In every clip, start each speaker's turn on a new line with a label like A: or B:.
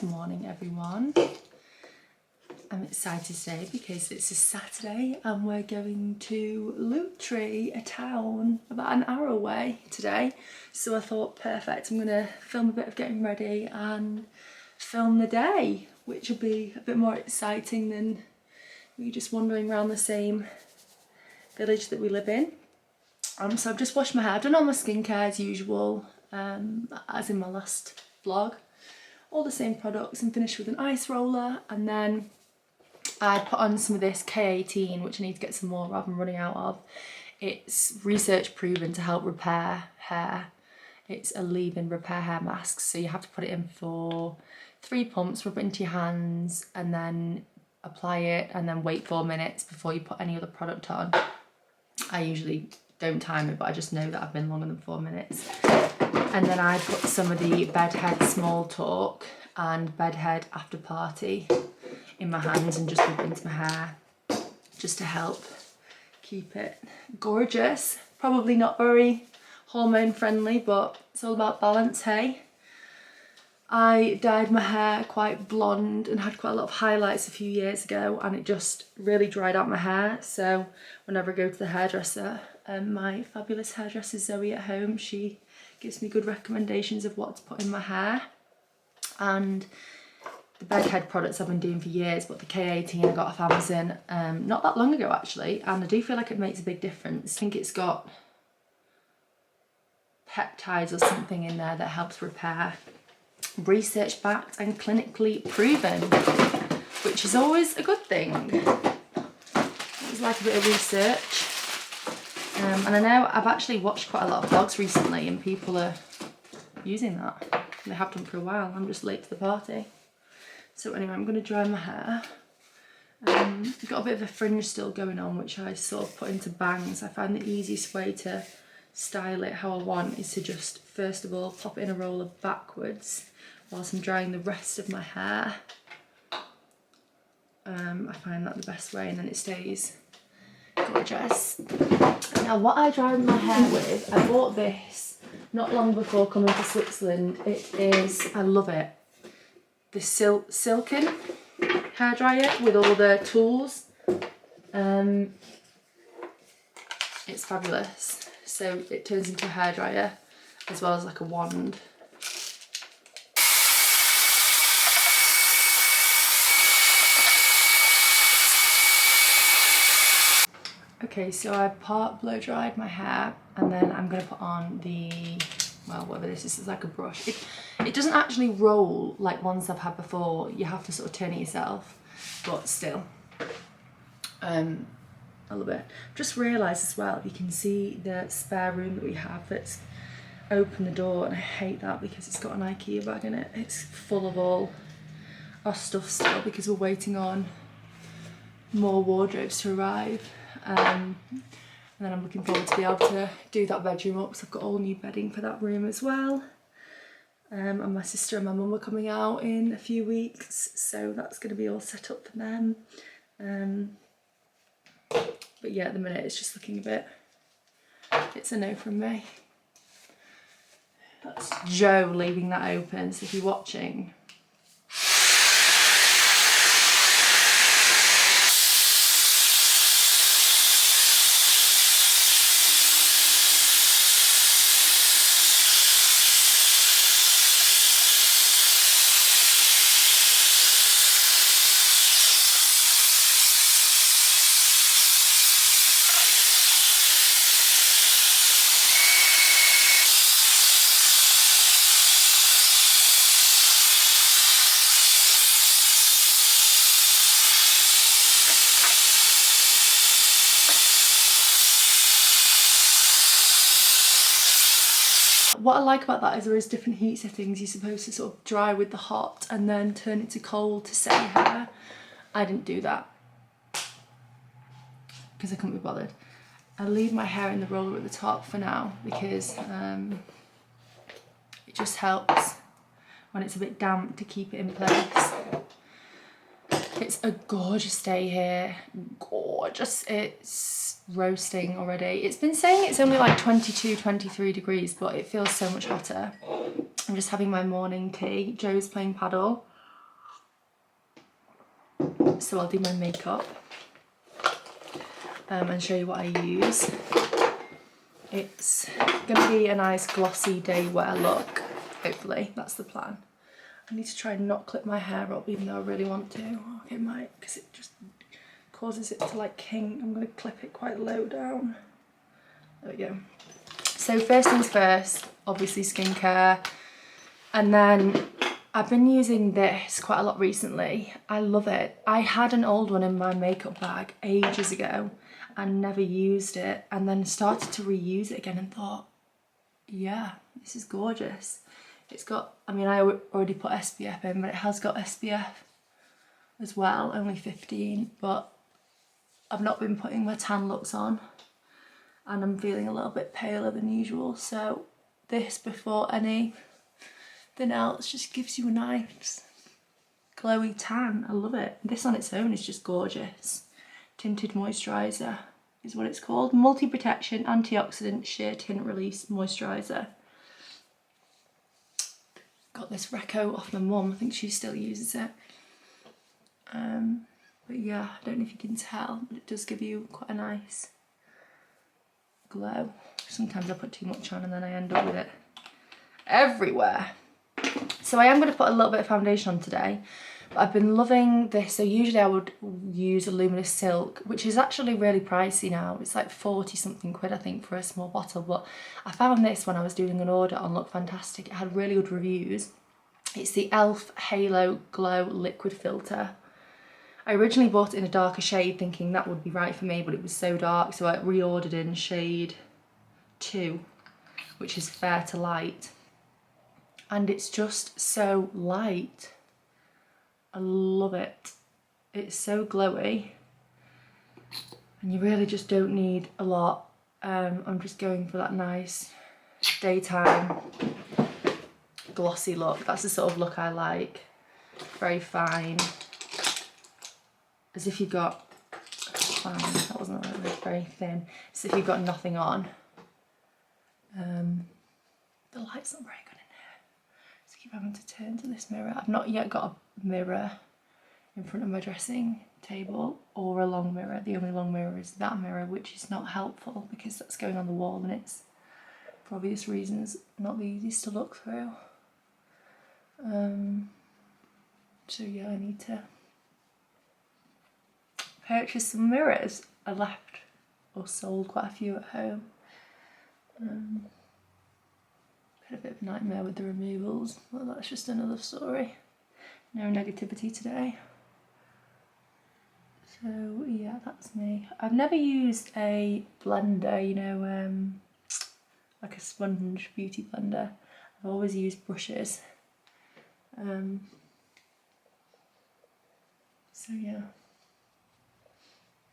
A: Good morning everyone. I'm excited today because it's a Saturday and we're going to Lutry, a town about an hour away today. So I thought, perfect, I'm going to film a bit of getting ready and film the day, which will be a bit more exciting than we just wandering around the same village that we live in. So I've just washed my hair, I've done all my skincare as usual, as in my last vlog. All the same products, and finished with an ice roller, and then I put on some of this K18, which I need to get some more of, I'm running out of. It's research proven to help repair hair. It's a leave-in repair hair mask, so you have to put it in for 3 pumps, rub it into your hands, and then apply it, and then wait 4 minutes before you put any other product on. I usually don't time it, but I just know that I've been longer than 4 minutes. And then I put some of the Bedhead Small Talk and Bedhead After Party in my hands and just rub into my hair just to help keep it gorgeous. Probably not very hormone friendly, but it's all about balance, hey? I dyed my hair quite blonde and had quite a lot of highlights a few years ago, and it just really dried out my hair. So whenever I go to the hairdresser, my fabulous hairdresser Zoe at home, she gives me good recommendations of what to put in my hair. And the Bedhead products I've been doing for years, but the K18 I got off Amazon not that long ago actually, and I do feel like it makes a big difference. I think it's got peptides or something in there that helps repair. Research backed and clinically proven, which is always a good thing. It's like a bit of research. And I know I've actually watched quite a lot of vlogs recently and people are using that. They have done for a while. I'm just late to the party. So anyway, I'm going to dry my hair. I've got a bit of a fringe still going on, which I sort of put into bangs. I find the easiest way to style it how I want is to just first of all pop it in a roller backwards whilst I'm drying the rest of my hair. I find that the best way, and then it stays gorgeous. Now what I dry my hair with, I bought this not long before coming to Switzerland. It is, I love it, the Silken hairdryer with all the tools. It's fabulous. So it turns into a hairdryer as well as like a wand. Okay, so I've part blow dried my hair, and then I'm going to put on the, well, whatever this is, it's like a brush. It doesn't actually roll like ones I've had before. You have to sort of turn it yourself, but still. I love it. Just realised as well, you can see the spare room that we have that's open the door, and I hate that because it's got an IKEA bag in it. It's full of all our stuff still because we're waiting on more wardrobes to arrive. And then I'm looking forward to be able to do that bedroom up, so I've got all new bedding for that room as well. And my sister and my mum are coming out in a few weeks, so that's going to be all set up for them. But yeah, at the minute it's just looking a bit, it's a no from me. That's Joe leaving that open, so if you're watching, what I like about that is there is different heat settings. You're supposed to sort of dry with the hot and then turn it to cold to set your hair. I didn't do that because I couldn't be bothered. I leave my hair in the roller at the top for now because it just helps when it's a bit damp to keep it in place. It's a gorgeous day here, gorgeous. It's roasting already. It's been saying it's only like 22, 23 degrees, but it feels so much hotter. I'm just having my morning tea. Joe's playing paddle. So I'll do my makeup and show you what I use. It's going to be a nice glossy day wear look, hopefully, that's the plan. I need to try and not clip my hair up even though I really want to. Okay, might, because it just causes it to like kink. I'm going to clip it quite low down. There we go. So first things first, obviously skincare. And then I've been using this quite a lot recently. I love it. I had an old one in my makeup bag ages ago and never used it, and then started to reuse it again and thought, yeah, this is gorgeous. It's got, I mean, I already put SPF in, but it has got SPF as well, only 15, but I've not been putting my tan looks on and I'm feeling a little bit paler than usual, so this before anything else just gives you a nice glowy tan. I love it. This on its own is just gorgeous. Tinted moisturiser is what it's called. Multi-protection antioxidant sheer tint release moisturiser. Got this Reco off my mum. I think she still uses it. But yeah, I don't know if you can tell, but it does give you quite a nice glow. Sometimes I put too much on and then I end up with it everywhere. So I am going to put a little bit of foundation on today. I've been loving this. So usually I would use a Luminous Silk, which is actually really pricey now. It's like 40 something quid I think for a small bottle, but I found this when I was doing an order on Look Fantastic. It had really good reviews. It's the e.l.f. Halo Glow Liquid Filter. I originally bought it in a darker shade thinking that would be right for me, but it was so dark, so I reordered in shade 2, which is Fair to Light. And it's just so light. I love it. It's so glowy and you really just don't need a lot. I'm just going for that nice daytime glossy look. That's the sort of look I like. Very fine. As if you've got, fine, that wasn't really very thin. As if you've got nothing on. The light's not very good in here. So I keep having to turn to this mirror. I've not yet got a mirror in front of my dressing table or a long mirror. The only long mirror is that mirror, which is not helpful because that's going on the wall and it's, for obvious reasons, not the easiest to look through. So yeah, I need to purchase some mirrors. I left or sold quite a few at home. Had a bit of a nightmare with the removals. Well, that's just another story. No negativity today. So yeah, that's me. I've never used a blender, you know, like a sponge beauty blender. I've always used brushes. So yeah.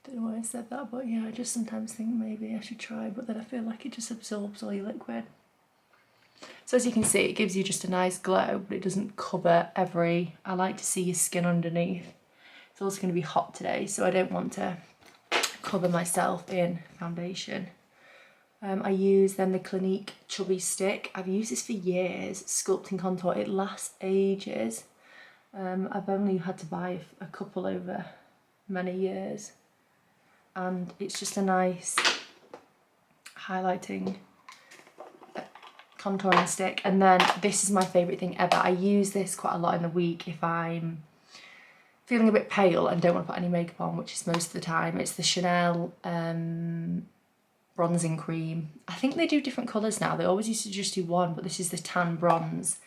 A: Don't know why I said that, but yeah, I just sometimes think maybe I should try, but then I feel like it just absorbs all your liquid. So as you can see, it gives you just a nice glow, but it doesn't cover every, I like to see your skin underneath. It's also going to be hot today, so I don't want to cover myself in foundation. I use then the Clinique Chubby Stick. I've used this for years, sculpting contour. It lasts ages. I've only had to buy a couple over many years. And it's just a nice highlighting contouring stick. And then this is my favourite thing ever. I use this quite a lot in the week if I'm feeling a bit pale and don't want to put any makeup on, which is most of the time. It's the Chanel bronzing cream. I think they do different colours now. They always used to just do one, but this is the tan bronze.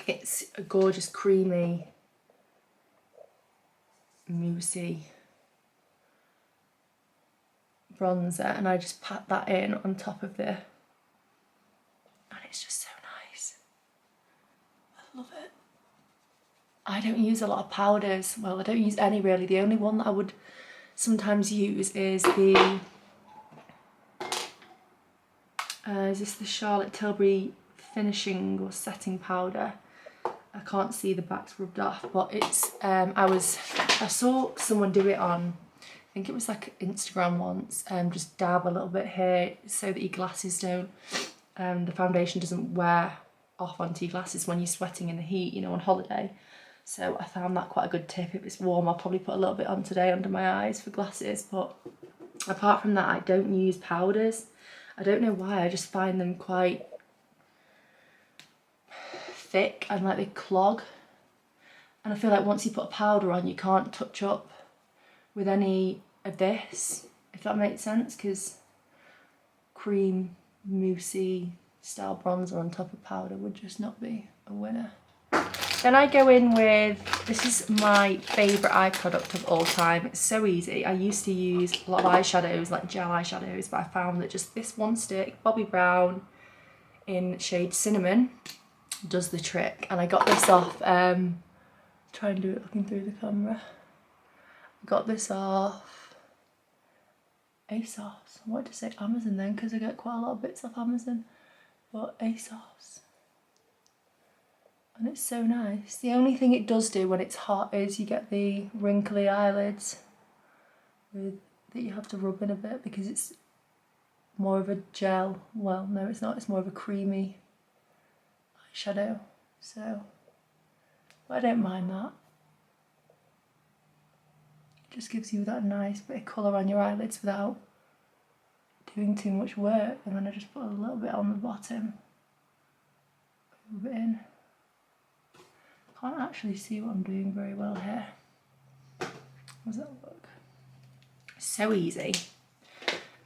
A: It's a gorgeous creamy, moussey bronzer, and I just pat that in on top of the, and it's just so nice. I love it. I don't use a lot of powders. Well, I don't use any really. The only one that I would sometimes use is the is this the Charlotte Tilbury finishing or setting powder. I can't see the backs rubbed off, but it's I saw someone do it on, I think it was like Instagram once, just dab a little bit here so that your glasses don't, the foundation doesn't wear off onto your glasses when you're sweating in the heat, you know, on holiday. So I found that quite a good tip. If it's warm, I'll probably put a little bit on today under my eyes for glasses, but apart from that, I don't use powders. I don't know why, I just find them quite thick and like they clog. And I feel like once you put a powder on, you can't touch up with any of this, if that makes sense, because cream, moussey style bronzer on top of powder would just not be a winner. Then I go in with, this is my favourite eye product of all time. It's so easy. I used to use a lot of eyeshadows, like gel eyeshadows, but I found that just this one stick, Bobbi Brown in shade Cinnamon, does the trick. And I got this off, try and do it looking through the camera. I got this off ASOS. I wanted to say Amazon then because I get quite a lot of bits off Amazon, but ASOS. And it's so nice. The only thing it does do when it's hot is you get the wrinkly eyelids that you have to rub in a bit because it's more of a gel. Well, no, it's not. It's more of a creamy eyeshadow. So, but I don't mind that. It just gives you that nice bit of colour on your eyelids without doing too much work. And then I just put a little bit on the bottom. Rub it in. Can't actually see what I'm doing very well here. How does that look? So easy.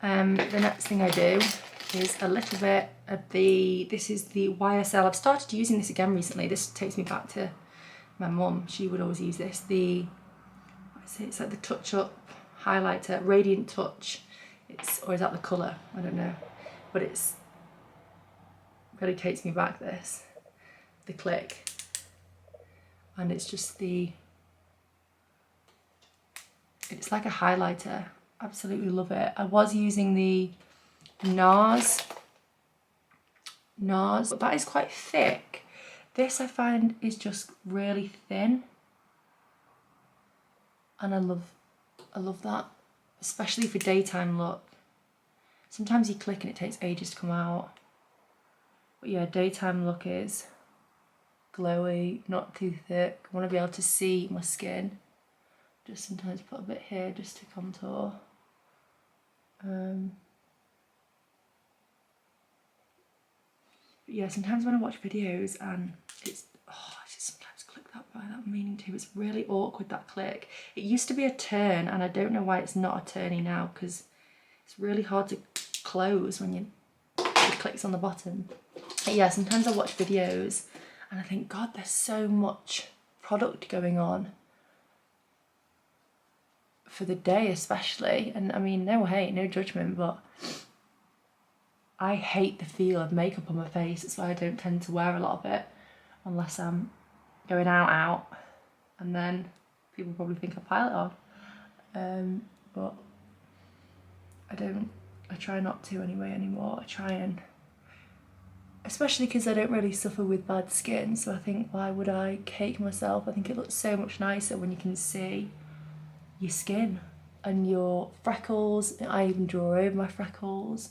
A: The next thing I do is a little bit of this is the YSL. I've started using this again recently. This takes me back to my mum. She would always use this. It's like the Touch Up highlighter, Radiant Touch. Or is that the colour? I don't know. But it's really takes me back, the click. And it's just it's like a highlighter. Absolutely love it. I was using the NARS, but that is quite thick. This I find is just really thin. And I love that, especially for daytime look. Sometimes you click and it takes ages to come out. But yeah, daytime look is glowy, not too thick. I want to be able to see my skin. Just sometimes put a bit here just to contour. But yeah, sometimes when I watch videos and I just sometimes click that by that meaning too. It's really awkward, that click. It used to be a turn and I don't know why it's not a turny now because it's really hard to close when it clicks on the bottom. But yeah, sometimes I watch videos and I think, God, there's so much product going on for the day especially. And I mean, no hate, no judgment, but I hate the feel of makeup on my face. That's why I don't tend to wear a lot of it unless I'm going out. And then people probably think I pile it on. But I try not to anyway anymore. I try and, especially because I don't really suffer with bad skin, so I think, why would I cake myself? I think it looks so much nicer when you can see your skin and your freckles. I even draw over my freckles.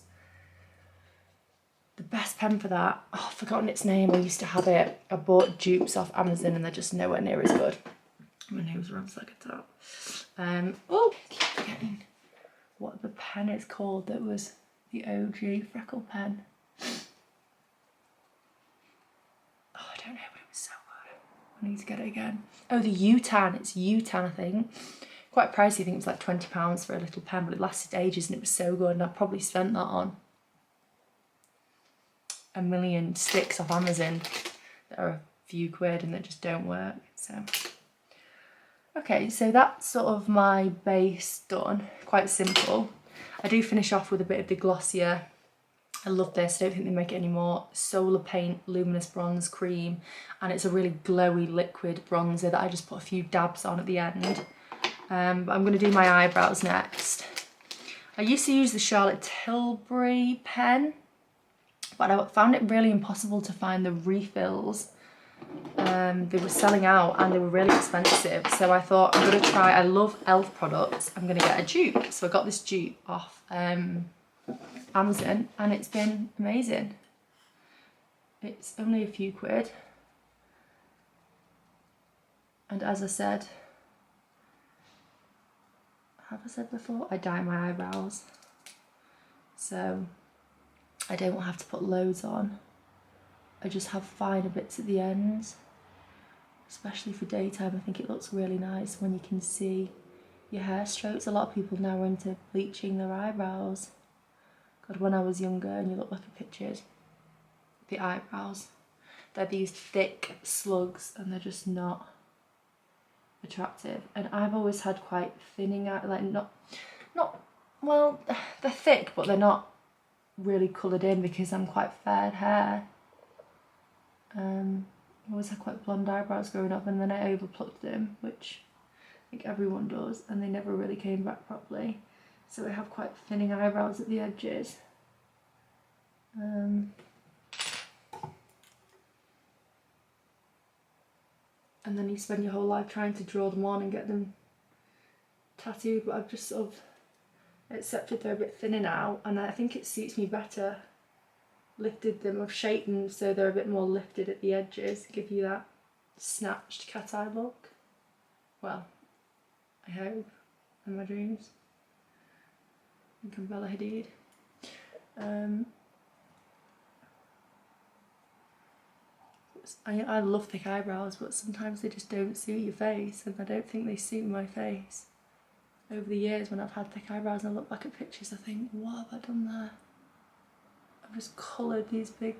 A: The best pen for that, oh, I've forgotten its name. I used to have it. I bought dupes off Amazon and they're just nowhere near as good. My nose runs like a tap. Oh, I keep forgetting what the pen is called that was the OG freckle pen. Oh, I don't know, but it was so good. I need to get it again. Oh, the U-Tan. It's U-Tan, I think. Quite pricey. I think it was like £20 for a little pen, but it lasted ages and it was so good. And I probably spent that on a million sticks off Amazon that are a few quid and that just don't work. So, okay, so that's sort of my base done. Quite simple. I do finish off with a bit of the glossier. I love this. I don't think they make it anymore. Solar Paint Luminous Bronze Cream, and it's a really glowy liquid bronzer that I just put a few dabs on at the end. But I'm going to do my eyebrows next. I used to use the Charlotte Tilbury pen, but I found it really impossible to find the refills. They were selling out and they were really expensive, so I thought I'm going to try, I love e.l.f. products, I'm going to get a dupe. So I got this dupe off Amazon and it's been amazing. It's only a few quid. And as I said, have I said before, I dye my eyebrows, so I don't have to put loads on. I just have finer bits at the ends, especially for daytime. I think it looks really nice when you can see your hair strokes. A lot of people now are into bleaching their eyebrows. God, when I was younger, and you look like a picture, the eyebrows, they're these thick slugs and they're just not attractive. And I've always had quite thinning eye, like not well, they're thick but they're not really coloured in because I'm quite fair hair. I always had quite blonde eyebrows growing up, and then I overplucked them, which I think everyone does, and they never really came back properly. So I have quite thinning eyebrows at the edges. And then you spend your whole life trying to draw them on and get them tattooed, but I've just sort of accepted they're a bit thinner now, and I think it suits me better. Lifted them, I've shaped them so they're a bit more lifted at the edges, give you that snatched cat eye look. Well, I hope, in my dreams. I think I'm Bella Hadid. I love thick eyebrows, but sometimes they just don't suit your face, and I don't think they suit my face. Over the years when I've had thick eyebrows and I look back at pictures, I think, what have I done there? I've just coloured these big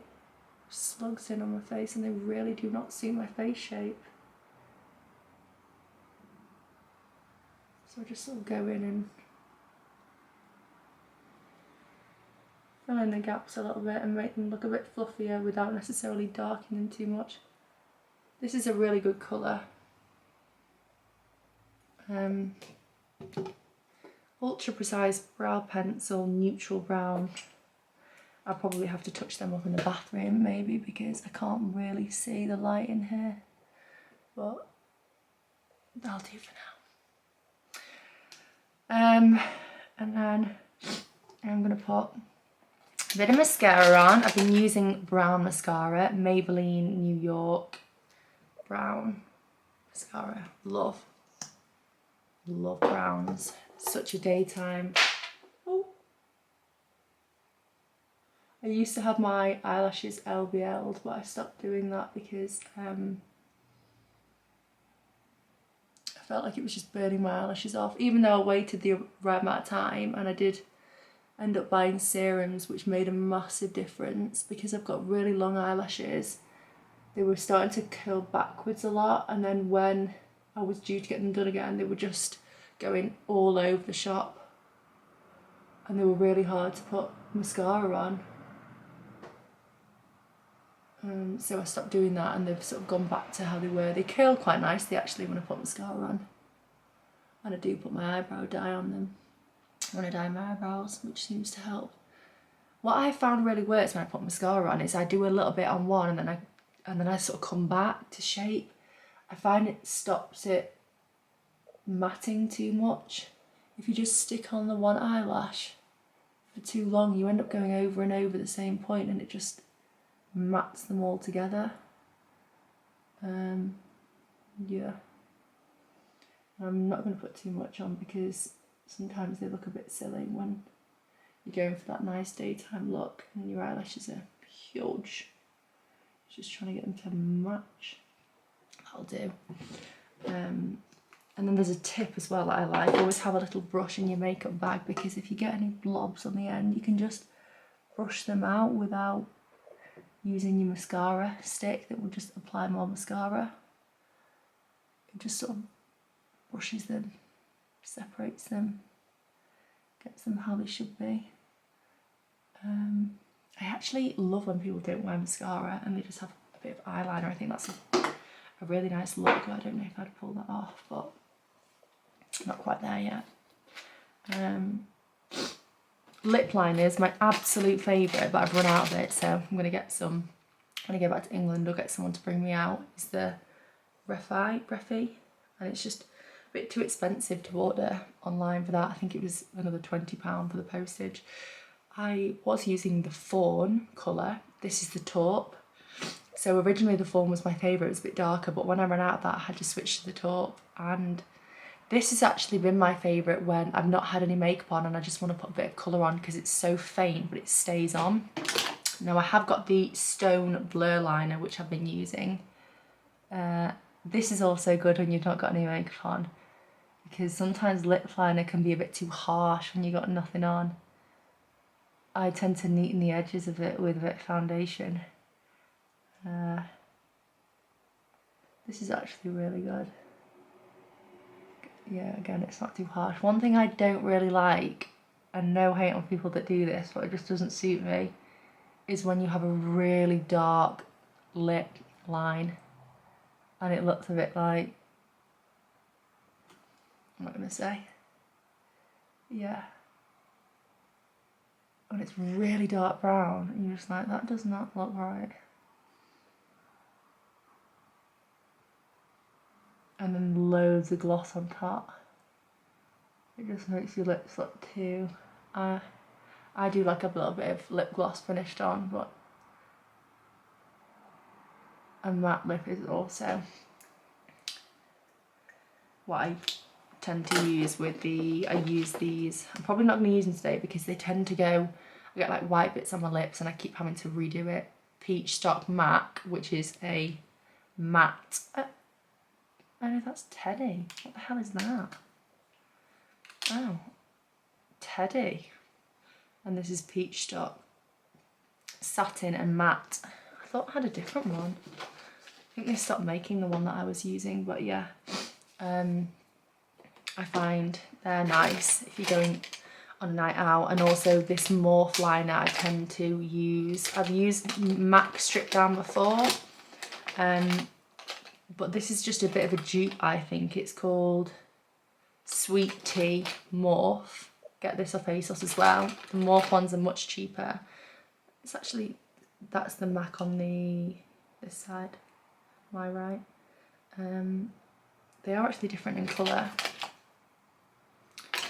A: slugs in on my face and they really do not suit my face shape. So I just sort of go in and fill in the gaps a little bit and make them look a bit fluffier without necessarily darkening them too much. This is a really good colour. Ultra Precise Brow Pencil Neutral Brown. I'll probably have to touch them up in the bathroom maybe because I can't really see the light in here, but that'll do for now. And then I'm going to put a bit of mascara on. I've been using brown mascara, Maybelline New York brown mascara. Love browns. Such a daytime. Oh. I used to have my eyelashes LBL'd, but I stopped doing that because I felt like it was just burning my eyelashes off, even though I waited the right amount of time, and I did end up buying serums which made a massive difference because I've got really long eyelashes. They were starting to curl backwards a lot, and then when I was due to get them done again, they were just going all over the shop and they were really hard to put mascara on. So I stopped doing that and they've sort of gone back to how they were. They curl quite nicely actually when I put mascara on, and I do put my eyebrow dye on them when I dye my eyebrows, which seems to help. What I found really works when I put mascara on is I do a little bit on one and then I sort of come back to shape. I find it stops it matting too much. If you just stick on the one eyelash for too long, you end up going over and over the same point and it just mats them all together. Yeah. I'm not going to put too much on because sometimes they look a bit silly when you're going for that nice daytime look and your eyelashes are huge. Just trying to get them to match. That'll do. And then there's a tip as well that I like. Always have a little brush in your makeup bag, because if you get any blobs on the end, you can just brush them out without using your mascara stick that will just apply more mascara. It just sort of brushes them, separates them, gets them how they should be. I actually love when people don't wear mascara and they just have a bit of eyeliner. I think that's a really nice look. I don't know if I'd pull that off, but not quite there yet. Lip liners, my absolute favourite, but I've run out of it, so I'm going to get some. When I go back to England, I'll get someone to bring me out. It's the Brefi, and it's just a bit too expensive to order online for that. I think it was another £20 for the postage. I was using the fawn colour. This is the taupe. So originally the fawn was my favourite, it was a bit darker, but when I ran out of that I had to switch to the taupe, and this has actually been my favourite when I've not had any makeup on and I just want to put a bit of colour on because it's so faint but it stays on. Now I have got the Stone Blur Liner which I've been using. This is also good when you've not got any makeup on, because sometimes lip liner can be a bit too harsh when you've got nothing on. I tend to neaten the edges of it with a bit of foundation. This is actually really good. Yeah, again, it's not too harsh. One thing I don't really like, and no hate on people that do this, but it just doesn't suit me, is when you have a really dark lip line and it looks a bit like, I'm not going to say, yeah, when it's really dark brown and you're just like, that does not look right. And then loads of gloss on top. It just makes your lips look too... I do like a little bit of lip gloss finished on, but a matte lip is also what I tend to use with the... I use these. I'm probably not going to use them today because they tend to go... I get like white bits on my lips and I keep having to redo it. Peach Stock MAC, which is a matte... Oh no, that's Teddy. What the hell is that? Oh, Teddy. And this is Peach Stock Satin and Matte. I thought I had a different one. I think they stopped making the one that I was using, but yeah. I find they're nice if you're going on a night out. And also this Morph liner I tend to use. I've used MAC Strip Down before. But this is just a bit of a dupe, I think. It's called Sweet Tea Morph. Get this off ASOS as well. The Morph ones are much cheaper. It's actually, that's the MAC on this side, my right. They are actually different in colour,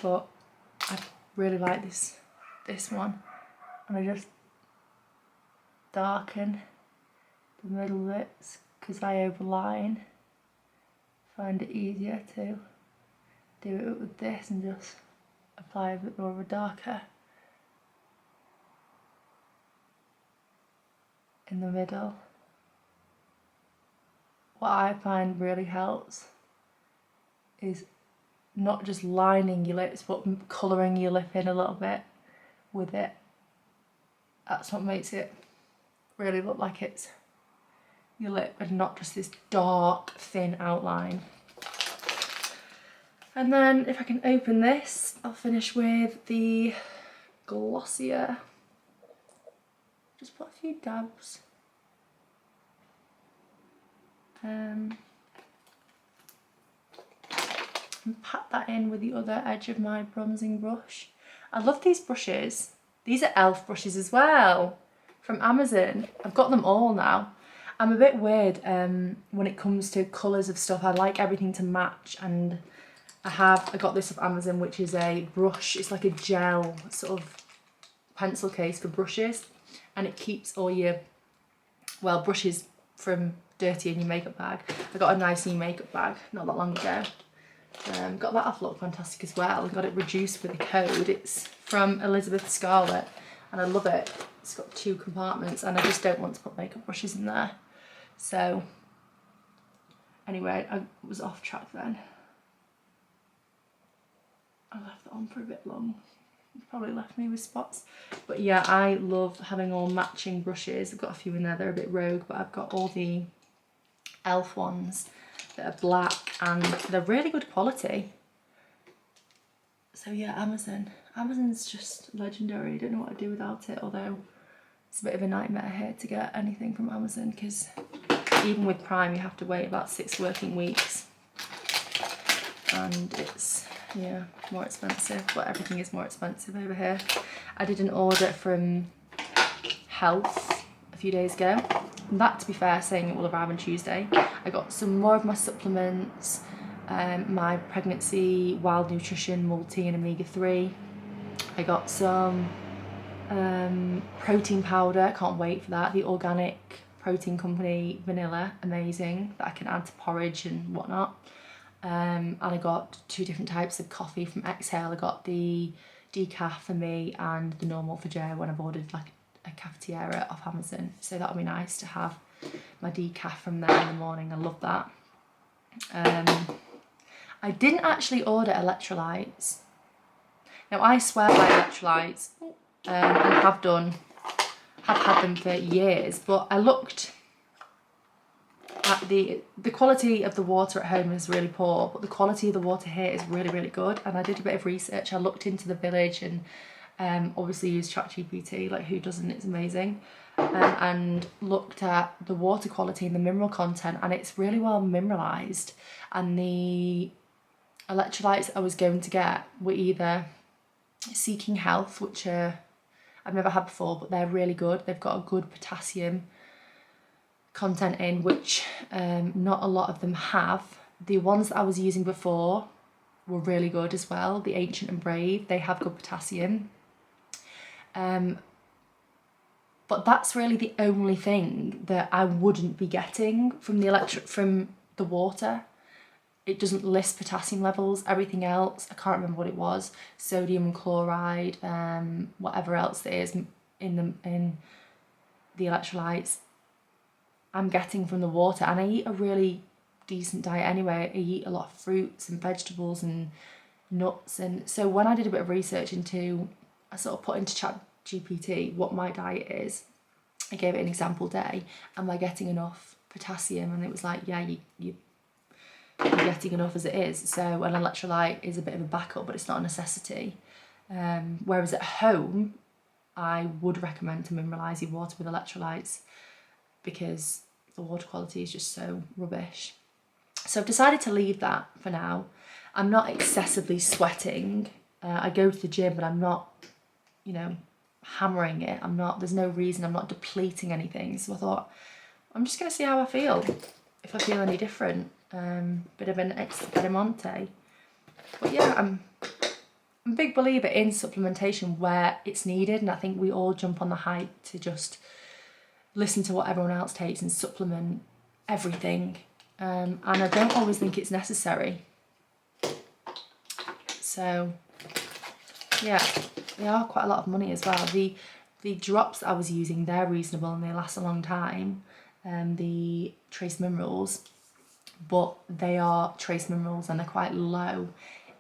A: but I really like this one. And I just darken the middle bits, because I overline. Find it easier to do it with this and just apply a bit more of a darker in the middle. What I find really helps is not just lining your lips but colouring your lip in a little bit with it. That's what makes it really look like it's your lip and not just this dark thin outline. And then if I can open this, I'll finish with the Glossier. Just put a few dabs. And pat that in with the other edge of my bronzing brush. I love these brushes. These are e.l.f. brushes as well from Amazon. I've got them all now. I'm a bit weird when it comes to colours of stuff. I like everything to match, and I got this off Amazon, which is a brush. It's like a gel sort of pencil case for brushes, and it keeps all your, well, brushes from dirty in your makeup bag. I got a nice new makeup bag not that long ago. Got that off Look Fantastic as well. Got it reduced with a code. It's from Elizabeth Scarlett and I love it. It's got 2 compartments and I just don't want to put makeup brushes in there. So anyway, I was off track then. I left that on for a bit long. It probably left me with spots. But yeah, I love having all matching brushes. I've got a few in there, they're a bit rogue, but I've got all the e.l.f. ones that are black and they're really good quality. So yeah, Amazon. Amazon's just legendary. I don't know what I'd do without it, although it's a bit of a nightmare here to get anything from Amazon because even with Prime you have to wait about 6 working weeks. And it's, yeah, more expensive, but everything is more expensive over here. I did an order from Health a few days ago. And that, to be fair, saying it will arrive on Tuesday. I got some more of my supplements, my pregnancy wild nutrition multi and omega-3. I got some protein powder, can't wait for that, the organic protein company vanilla, amazing, that I can add to porridge and whatnot. And I got 2 different types of coffee from Exhale. I got the decaf for me and the normal for Joe when I've ordered like a cafetiere off Amazon. So that would be nice to have my decaf from there in the morning. I love that. I didn't actually order electrolytes. Now I swear by electrolytes and have had them for years, but I looked at the quality of the water at home is really poor, but the quality of the water here is really, really good. And I did a bit of research. I looked into the village and obviously used ChatGPT, like who doesn't, it's amazing. And looked at the water quality and the mineral content, and it's really well mineralised. And the electrolytes I was going to get were either Seeking Health, which I've never had before, but they're really good. They've got a good potassium content in, which not a lot of them have. The ones that I was using before were really good as well. The Ancient and Brave, they have good potassium. But that's really the only thing that I wouldn't be getting from the water. It doesn't list potassium levels. Everything else, I can't remember what it was. Sodium chloride, whatever else there is in the electrolytes, I'm getting from the water. And I eat a really decent diet anyway. I eat a lot of fruits and vegetables and nuts. And so when I did a bit of research I sort of put into ChatGPT what my diet is. I gave it an example day. Am I getting enough potassium? And it was like, yeah, you're getting enough as it is. So an electrolyte is a bit of a backup, but it's not a necessity. Whereas at home, I would recommend to mineralise your water with electrolytes because the water quality is just so rubbish. So I've decided to leave that for now. I'm not excessively sweating. I go to the gym, but I'm not, hammering it. there's no reason, I'm not depleting anything. So I thought, I'm just going to see how I feel, if I feel any different. Bit of an experimente. But yeah, I'm a big believer in supplementation where it's needed, and I think we all jump on the hype to just listen to what everyone else takes and supplement everything. And I don't always think it's necessary. So yeah, they are quite a lot of money as well. The drops that I was using, they're reasonable and they last a long time. The trace minerals, but they are trace minerals and they're quite low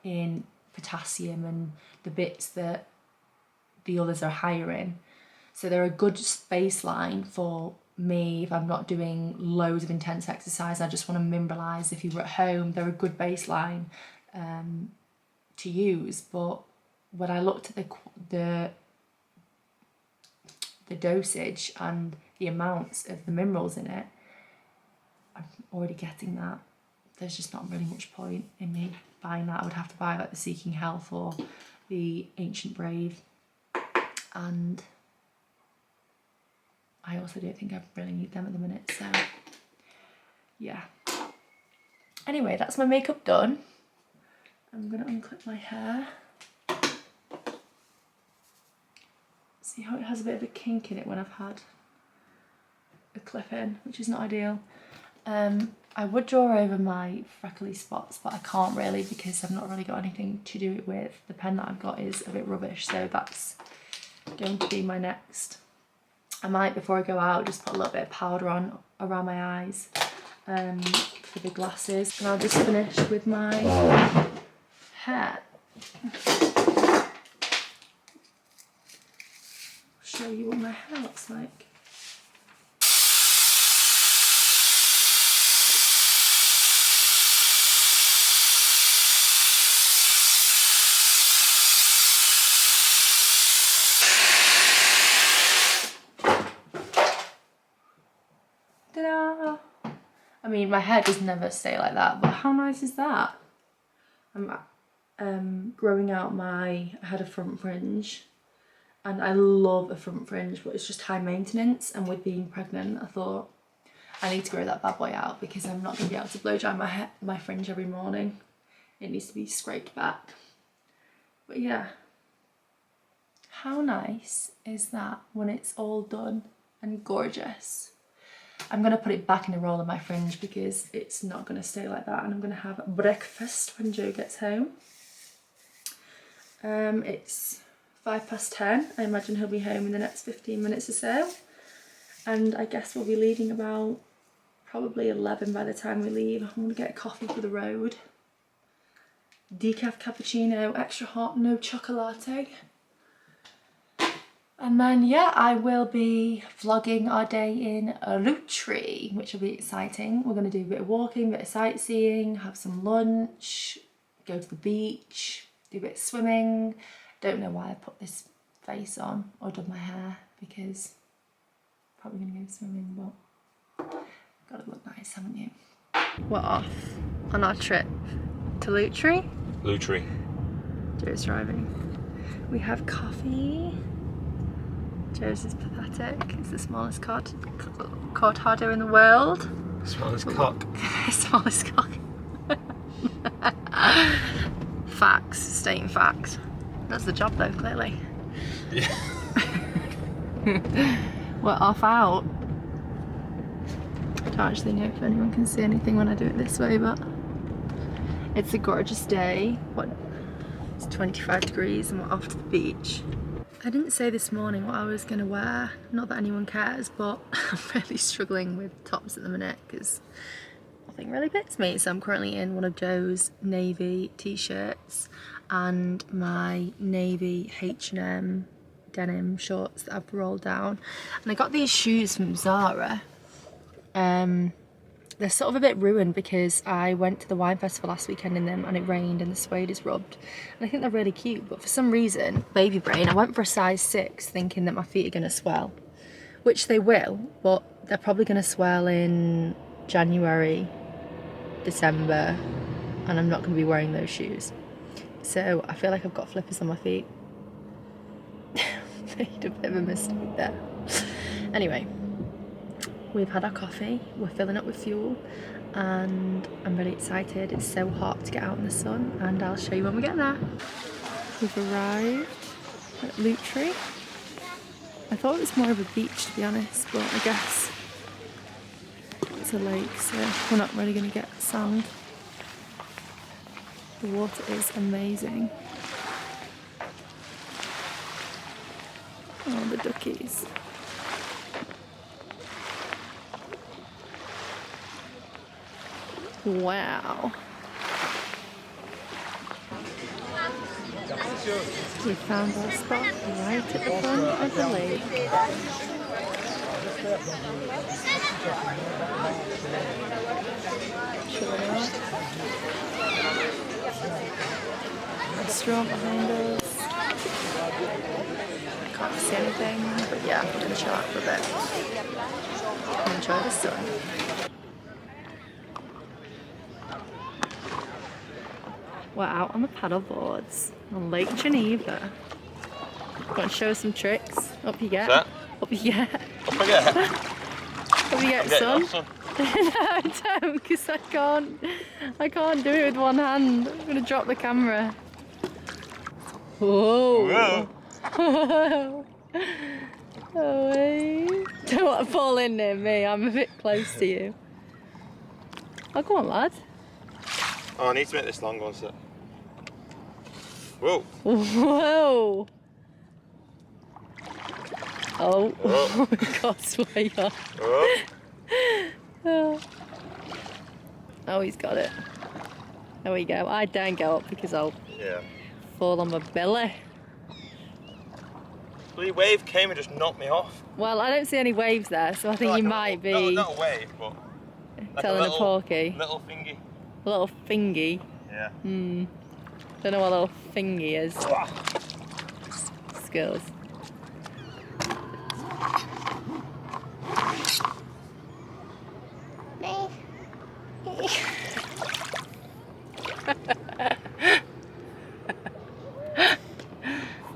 A: in potassium and the bits that the others are higher in. So they're a good baseline for me if I'm not doing loads of intense exercise. I just want to mineralise. If you were at home, they're a good baseline to use. But when I looked at the dosage and the amounts of the minerals in it, I'm already getting that. There's just not really much point in me buying that. I would have to buy like the Seeking Health or the Ancient Brave. And I also don't think I really need them at the minute, so yeah. Anyway, that's my makeup done. I'm gonna unclip my hair. See how it has a bit of a kink in it when I've had a clip in, which is not ideal. I would draw over my freckly spots, but I can't really because I've not really got anything to do it with. The pen that I've got is a bit rubbish, so that's going to be my next. I might, before I go out, just put a little bit of powder on around my eyes for the glasses, and I'll just finish with my hair. I'll show you what my hair looks like. Ta-da! I mean, my hair does never stay like that, but how nice is that? I'm growing out I had a front fringe, and I love a front fringe, but it's just high maintenance, and with being pregnant, I thought I need to grow that bad boy out because I'm not going to be able to blow dry my fringe every morning. It needs to be scraped back. But yeah, how nice is that when it's all done and gorgeous? I'm going to put it back in a roll in my fridge because it's not going to stay like that, and I'm going to have breakfast when Joe gets home. It's 10:05. I imagine he'll be home in the next 15 minutes or so, and I guess we'll be leaving about probably 11 by the time we leave. I'm going to get coffee for the road. Decaf cappuccino, extra hot, no chocolate. And then, yeah, I will be vlogging our day in Lutry, which will be exciting. We're going to do a bit of walking, a bit of sightseeing, have some lunch, go to the beach, do a bit of swimming. Don't know why I put this face on or done my hair, because probably going to go swimming, but got to look nice, haven't you? We're off on our trip to Lutry.
B: Lutry.
A: Joe's driving. We have coffee. Joe's is pathetic. It's the smallest cod hodder in the world.
B: Smallest cock.
A: Smallest cock. Facts, stating facts. That's the job though, clearly.
B: Yeah.
A: We're off out. I don't actually know if anyone can see anything when I do it this way, but it's a gorgeous day. It's 25 degrees and we're off to the beach. I didn't say this morning what I was going to wear, not that anyone cares, but I'm really struggling with tops at the minute because nothing really fits me. So I'm currently in one of Joe's navy t-shirts and my navy H&M denim shorts that I've rolled down. And I got these shoes from Zara. They're sort of a bit ruined because I went to the wine festival last weekend in them and it rained and the suede is rubbed. And I think they're really cute, but for some reason, baby brain, I went for a size 6 thinking that my feet are going to swell. Which they will, but they're probably going to swell in January, December, and I'm not going to be wearing those shoes. So I feel like I've got flippers on my feet. Made a bit of a mistake there. Anyway. We've had our coffee, we're filling up with fuel, and I'm really excited. It's so hot to get out in the sun, and I'll show you when we get there. We've arrived at Lutry. I thought it was more of a beach, to be honest, but I guess it's a lake, so we're not really going to get sand. The water is amazing. Oh, the duckies. Wow. We found our spot right at the front of the lake. Chilling out. Restaurant behind us. I can't see anything, but yeah, we're going to chill out for a bit and enjoy the sun. We're out on the paddle boards on Lake Geneva. Want to show us some tricks? Up you get.
B: What's that?
A: Up you get.
B: Up I get.
A: Up you get, son. No, I don't, because I can't do it with one hand. I'm going to drop the camera. Whoa. Whoa. Oh, hey. Don't want to fall in near me. I'm a bit close to you. Oh, go on, lad.
B: Oh, I need to make this long one, sir. Whoa.
A: Whoa. Oh, oh my God, sway on. Oh. Oh, he's got it. There we go. I don't go up because I'll fall on my belly.
B: The wave came and just knocked me off.
A: Well, I don't see any waves there, so I think
B: like
A: you might be...
B: Not a wave, but... Like
A: telling a porky.
B: Little thingy.
A: A little thingy?
B: Yeah.
A: Don't know what a little thingy is. Skills.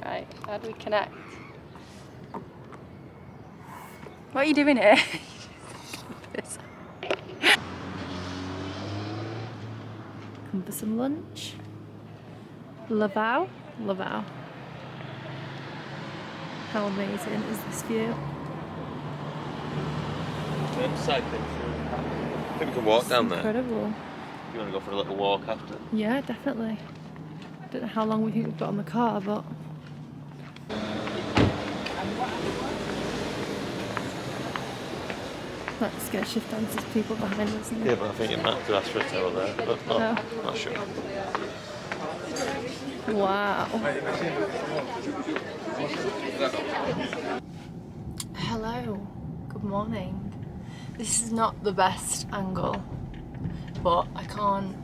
A: Right, how do we connect? What are you doing here? Come for some lunch. Lavau? Lavau. How amazing is this view?
B: side thing through. I think we can walk down there.
A: Incredible.
B: You want to go for a little walk after?
A: Yeah, definitely. Don't know how long we think we've got on the car, but... Let's get shift on to people behind us.
B: Yeah, but I think you might have to ask for a tour there, but not sure.
A: Wow. Hello. Good morning. This is not the best angle, but I can't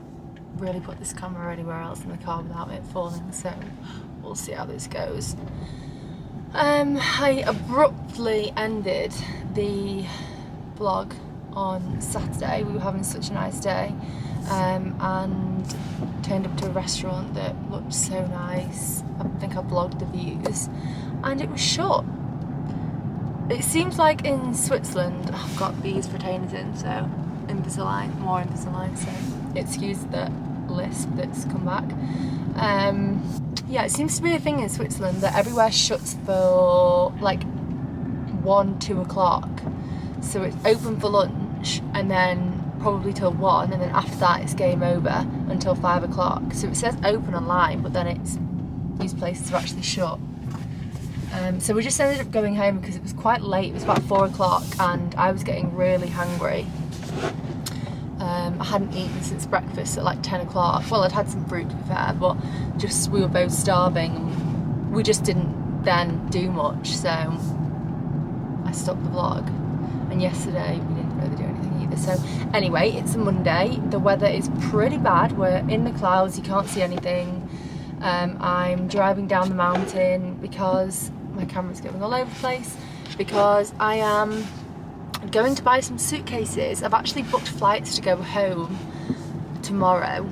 A: really put this camera anywhere else in the car without it falling, so we'll see how this goes. I abruptly ended the vlog on Saturday. We were having such a nice day, and turned up to a restaurant that looked so nice. I think I vlogged the views, and it was shut. It seems like in Switzerland, I've got these retainers in, so Invisalign, more Invisalign, so excuse the lisp that's come back. Yeah, it seems to be a thing in Switzerland that everywhere shuts for like 1, 2 o'clock. So it's open for lunch and then probably till 1, and then after that it's game over until 5 o'clock. So it says open online, but then these places are actually shut. So we just ended up going home because it was quite late. It was about 4 o'clock and I was getting really hungry. I hadn't eaten since breakfast at like 10 o'clock. Well, I'd had some fruit to be fair, but just we were both starving and we just didn't then do much, so I stopped the vlog. And yesterday we didn't really do anything either. So anyway, it's a Monday. The weather is pretty bad. We're in the clouds, you can't see anything. I'm driving down the mountain because my camera's going all over the place, because I am going to buy some suitcases. I've actually booked flights to go home tomorrow.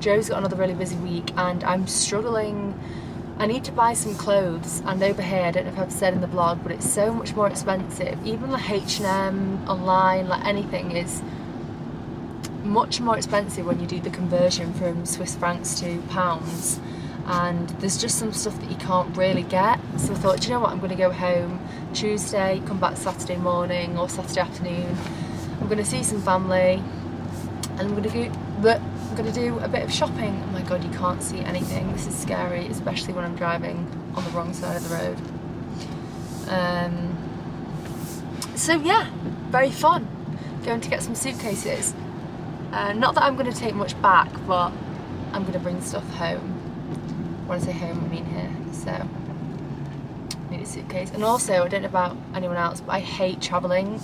A: Joe's got another really busy week and I'm struggling. I need to buy some clothes, and over here, I don't know if I've said in the vlog, but it's so much more expensive. Even like H&M online, like anything is much more expensive when you do the conversion from Swiss francs to pounds, and there's just some stuff that you can't really get. So I thought, do you know what, I'm going to go home Tuesday, come back Saturday morning or Saturday afternoon. I'm going to see some family and I'm going to do a bit of shopping. Oh my god, you can't see anything. This is scary, especially when I'm driving on the wrong side of the road. So yeah, very fun. Going to get some suitcases. Not that I'm going to take much back, but I'm going to bring stuff home. When I say home, I mean here. So I need a suitcase. And also, I don't know about anyone else, but I hate travelling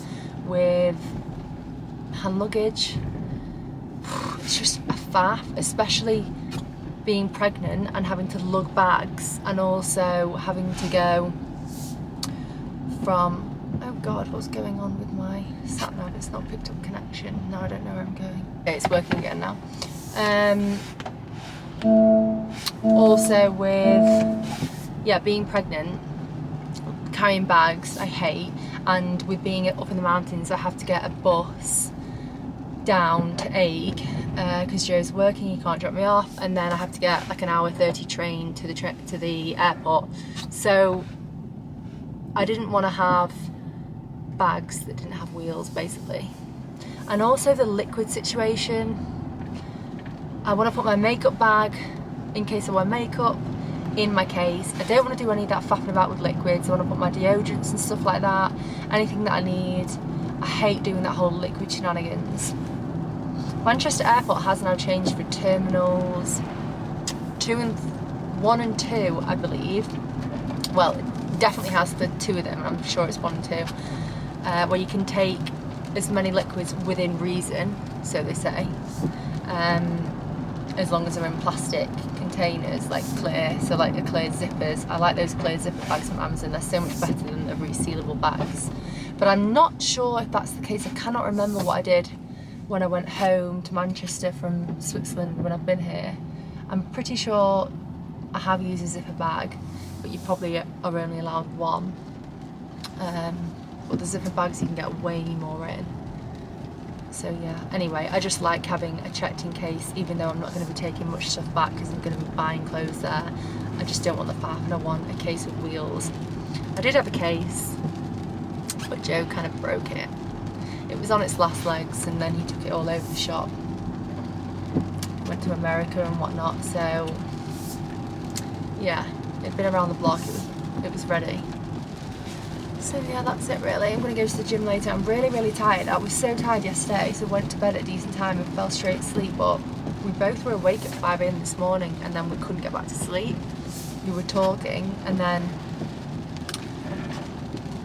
A: with hand luggage. It's just a faff, especially being pregnant and having to lug bags, and also having to go from, oh god, what's going on with my sat nav? It's not picked up connection. Now I don't know where I'm going. Okay, it's working again now. Also with, yeah, being pregnant, carrying bags, I hate, and with being up in the mountains, I have to get a bus down to Aig because Joe's working, he can't drop me off, and then I have to get like an hour 30 train to the airport. So I didn't want to have bags that didn't have wheels, basically. And also the liquid situation. I want to put my makeup bag, in case I wear makeup, in my case. I don't want to do any of that faffing about with liquids. I want to put my deodorants and stuff like that, anything that I need. I hate doing that whole liquid shenanigans. Manchester Airport has now changed for terminals 1 and 2, I believe. Well, it definitely has for 2 of them, I'm sure it's 1 and 2, where you can take as many liquids within reason, so they say, as long as they're in plastic containers, like clear, so like the clear zippers. I like those clear zipper bags from Amazon, they're so much better than the resealable bags. But I'm not sure if that's the case. I cannot remember what I did when I went home to Manchester from Switzerland when I've been here. I'm pretty sure I have used a zipper bag, but you probably are only allowed 1. But the zipper bags you can get way more in. So yeah, anyway, I just like having a checked in case, even though I'm not going to be taking much stuff back because I'm going to be buying clothes there. I just don't want the faff, and I want a case of wheels. I did have a case, but Joe kind of broke it. it was on its last legs, and then he took it all over the shop. Went to America and whatnot, so yeah, it'd been around the block, it was ready. So yeah, that's it really. I'm going to go to the gym later. I'm really tired. I was so tired yesterday, so went to bed at a decent time and fell straight asleep, but we both were awake at 5 AM this morning, and then we couldn't get back to sleep. We were talking, and then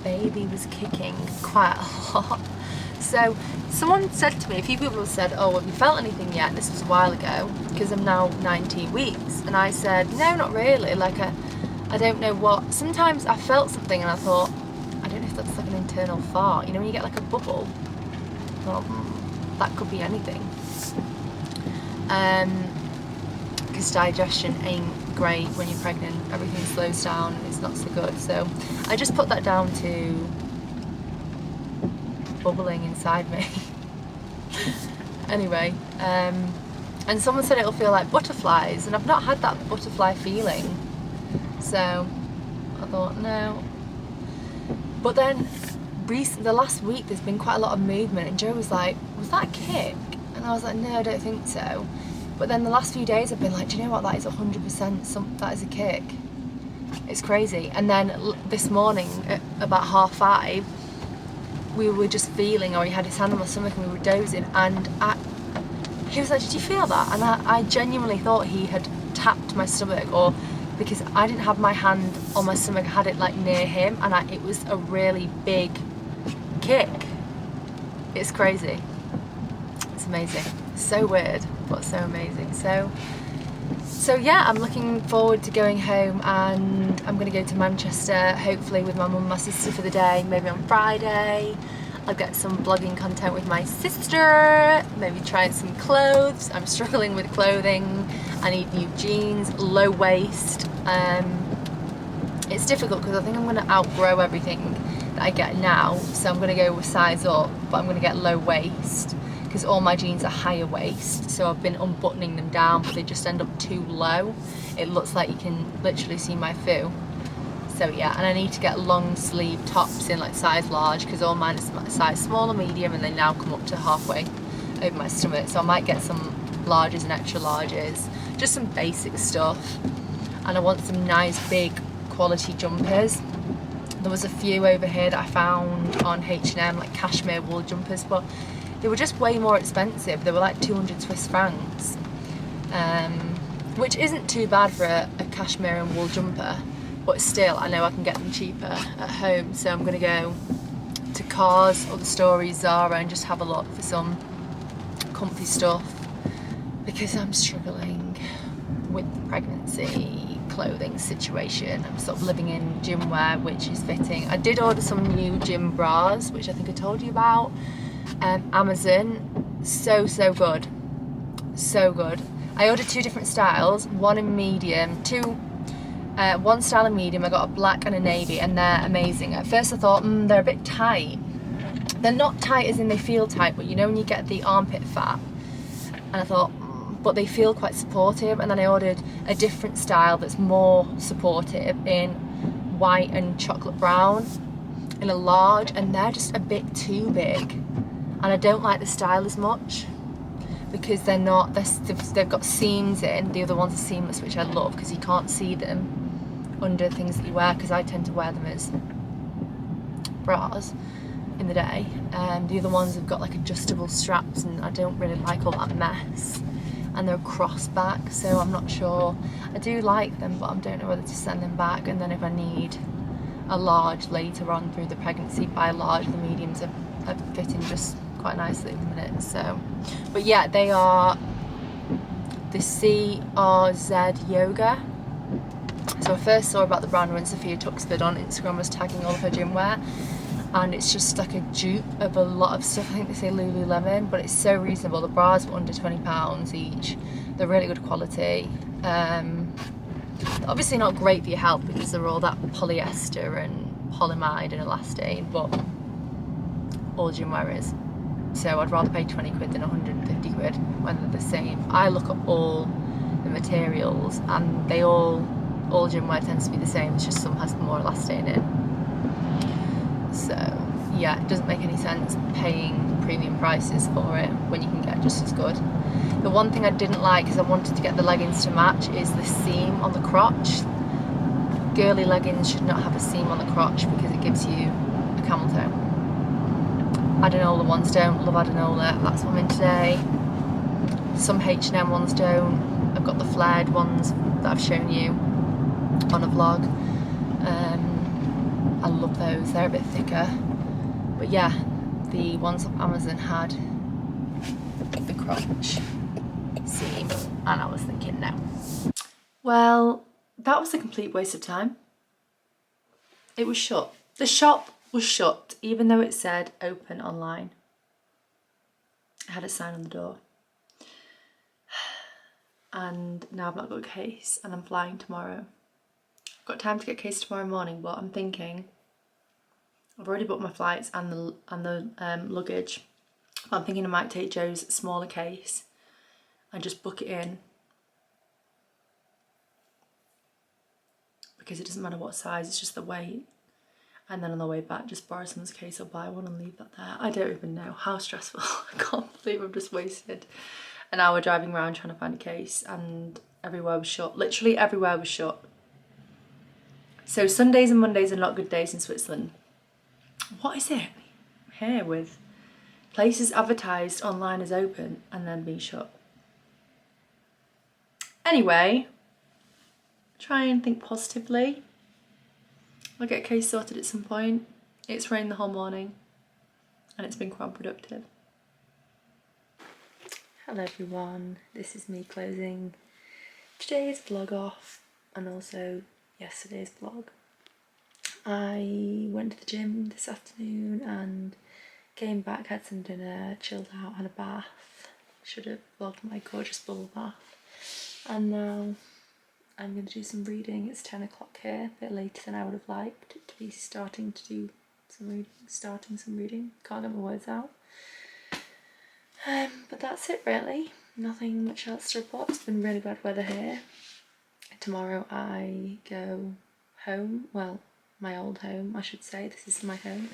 A: baby was kicking quite a lot. So someone said to me, a few people said, oh, have you felt anything yet? This was a while ago, because I'm now 19 weeks. And I said, no, not really. Like, I don't know what. Sometimes I felt something and I thought, I don't know if that's like an internal fart. You know when you get like a bubble? Well, that could be anything. Because digestion ain't great when you're pregnant. Everything slows down and it's not so good. So I just put that down to bubbling inside me. Anyway, and someone said it'll feel like butterflies, and I've not had that butterfly feeling, so I thought no. But then the last week there's been quite a lot of movement, and Joe was like, was that a kick? And I was like, no, I don't think so. But then the last few days I've been like, do you know what, that is 100% that is a kick. It's crazy. And then this morning at about 5:30 we were just feeling, or he had his hand on my stomach and we were dozing, and he was like, did you feel that? And I genuinely thought he had tapped my stomach, or because I didn't have my hand on my stomach, I had it like near him, and it was a really big kick. It's crazy. It's amazing. So weird, but so amazing. So yeah, I'm looking forward to going home, and I'm going to go to Manchester, hopefully with my mum and my sister for the day, maybe on Friday. I'll get some vlogging content with my sister, maybe try some clothes. I'm struggling with clothing. I need new jeans, low waist. It's difficult because I think I'm going to outgrow everything that I get now, so I'm going to go with size up, but I'm going to get low waist, because all my jeans are higher waist, so I've been unbuttoning them down, but they just end up too low. It looks like you can literally see my foo. So yeah, and I need to get long sleeve tops in like size large, because all mine is size small or medium, and they now come up to halfway over my stomach. So I might get some larges and extra larges, just some basic stuff. And I want some nice big quality jumpers. There was a few over here that I found on H&M, like cashmere wool jumpers, but they were just way more expensive. They were like 200 Swiss francs, which isn't too bad for a cashmere and wool jumper, but still I know I can get them cheaper at home. So I'm going to go to Cars or the Stories, Zara, and just have a look for some comfy stuff, because I'm struggling with the pregnancy clothing situation. I'm sort of living in gym wear, which is fitting. I did order some new gym bras, which I think I told you about. Amazon, so good, so good. I ordered 2 different styles, one in medium, one style in medium. I got a black and a navy, and they're amazing. At first I thought, they're a bit tight. They're not tight as in they feel tight, but you know when you get the armpit fat, and I thought, but they feel quite supportive. And then I ordered a different style that's more supportive in white and chocolate brown in a large, and they're just a bit too big. And I don't like the style as much, because they're not, they've got seams in. The other ones are seamless, which I love, because you can't see them under things that you wear, because I tend to wear them as bras in the day. The other ones have got like adjustable straps, and I don't really like all that mess. And they're cross back, so I'm not sure. I do like them, but I don't know whether to send them back. And then if I need a large later on through the pregnancy, buy large. The mediums are fitting just quite nicely at the minute. So, but yeah, they are the CRZ Yoga. So I first saw about the brand when Sophia Tuxford on Instagram was tagging all of her gym wear, and it's just like a dupe of a lot of stuff. I think they say Lululemon, but it's so reasonable. The bras were under £20 each. They're really good quality. Obviously not great for your health, because they're all that polyester and polyamide and elastane, but all gym wear is. So I'd rather pay 20 quid than 150 quid when they're the same. I look at all the materials, and they all gym wear tends to be the same. It's just some has more elastane in. So yeah, it doesn't make any sense paying premium prices for it when you can get just as good. The one thing I didn't like, because I wanted to get the leggings to match, is the seam on the crotch. Girly leggings should not have a seam on the crotch because it gives you a camel toe. Adenola ones don't. Love Adenola. That's what I'm in today. Some H&M ones don't. I've got the flared ones that I've shown you on a vlog. I love those. They're a bit thicker. But yeah, the ones off Amazon had the crotch seam, and I was thinking no. Well, that was a complete waste of time. It was shut. The shop was shut, even though it said open online. It had a sign on the door. And now I've not got a case, and I'm flying tomorrow. I've got time to get a case tomorrow morning, but I'm thinking I've already booked my flights and the luggage. But I'm thinking I might take Joe's smaller case and just book it in, because it doesn't matter what size, it's just the weight. And then on the way back, just borrow someone's case or buy one and leave that there. I don't even know. How stressful. I can't believe I've just wasted an hour driving around trying to find a case, and everywhere was shut. Literally everywhere was shut. So Sundays and Mondays are not good days in Switzerland. What is it here with places advertised online as open and then being shut? Anyway, try and think positively. I'll get a case sorted at some point. It's rained the whole morning and it's been quite productive. Hello everyone, this is me closing today's vlog off and also yesterday's vlog. I went to the gym this afternoon and came back, had some dinner, chilled out, had a bath. Should have vlogged my gorgeous bubble bath. And now I'm going to do some reading. It's 10 o'clock here, a bit later than I would have liked it to be starting to do some reading. Can't get my words out. But that's it really. Nothing much else to report. It's been really bad weather here. Tomorrow I go home, well, my old home I should say, this is my home.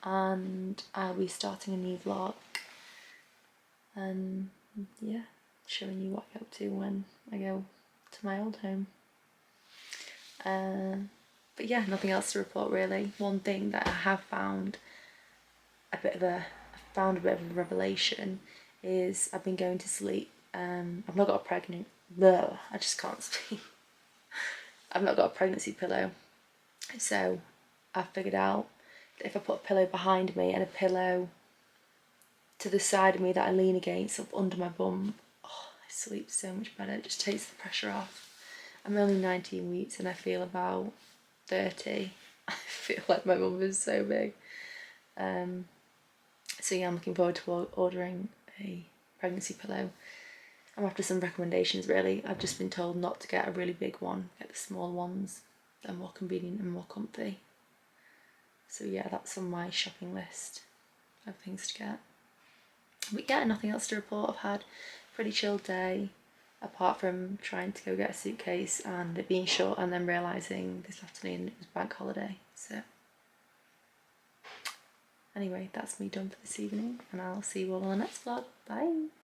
A: And I'll be starting a new vlog. And yeah, showing you what I get up to when I go to my old home. But yeah, nothing else to report really. One thing that I have found a bit of a revelation is I've been going to sleep. I've not got a I just can't speak. I've not got a pregnancy pillow, so I've figured out that if I put a pillow behind me and a pillow to the side of me that I lean against, up under my bum, oh, I sleep so much better. It just takes the pressure off. I'm only 19 weeks and I feel about 30. I feel like my mum is so big. So yeah, I'm looking forward to ordering a pregnancy pillow. I'm after some recommendations really. I've just been told not to get a really big one, get the small ones. They're more convenient and more comfy. So yeah, that's on my shopping list of things to get. But yeah, nothing else to report. I've had a pretty chilled day, apart from trying to go get a suitcase and it being short and then realising this afternoon it was bank holiday. So anyway, that's me done for this evening and I'll see you all on the next vlog. Bye!